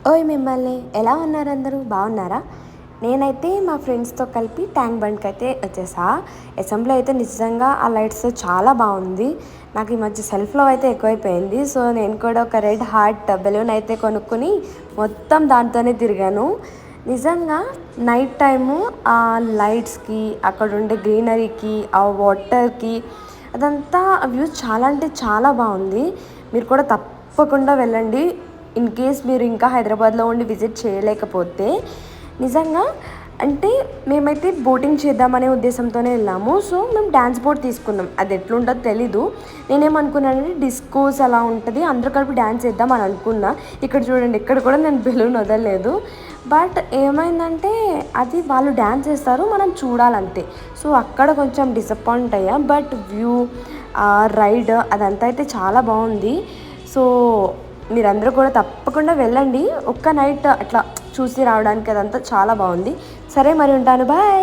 ఓయ్ మిమ్మల్ని ఎలా ఉన్నారు? అందరూ బాగున్నారా? నేనైతే మా ఫ్రెండ్స్తో కలిపి ట్యాంక్ బండ్కి అయితే వచ్చేసా. అసెంబ్లీ అయితే నిజంగా ఆ లైట్స్ చాలా బాగుంది. నాకు ఈ మధ్య సెల్ఫ్ లవ్ అయితే ఎక్కువైపోయింది. సో నేను కూడా ఒక రెడ్ హార్ట్ బెలూన్ అయితే కొనుక్కొని మొత్తం దాంతోనే తిరిగాను. నిజంగా నైట్ టైము ఆ లైట్స్కి, అక్కడ ఉండే గ్రీనరీకి, ఆ వాటర్కి, అదంతా వ్యూస్ చాలా అంటే చాలా బాగుంది. మీరు కూడా తప్పకుండా వెళ్ళండి. ఇన్ కేస్ మీరు ఇంకా హైదరాబాద్లో ఉండి విజిట్ చేయలేకపోతే. నిజంగా అంటే మేమైతే బోటింగ్ చేద్దామనే ఉద్దేశంతోనే వెళ్ళాము. సో మేము డ్యాన్స్ బోట్ తీసుకున్నాం. అది ఎట్లుంటుందో తెలీదు. నేనేమనుకున్నానంటే డిస్కోస్ అలా ఉంటుంది, అందరూ కలిపి డ్యాన్స్ చేద్దాం అని అనుకున్నా. ఇక్కడ చూడండి, ఇక్కడ కూడా నేను బెలూన్ వదలలేదు. బట్ ఏమైందంటే అది వాళ్ళు డ్యాన్స్ చేస్తారు, మనం చూడాలంతే. సో అక్కడ కొంచెం డిసప్పాయింట్ అయ్యా. బట్ వ్యూ, రైడ్ అదంతా అయితే చాలా బాగుంది. సో మీరందరూ కూడా తప్పకుండా వెళ్ళండి. ఒక్క నైట్ అట్లా చూసి రావడానికి అదంతా చాలా బాగుంది. సరే మరి ఉంటాను, బాయ్.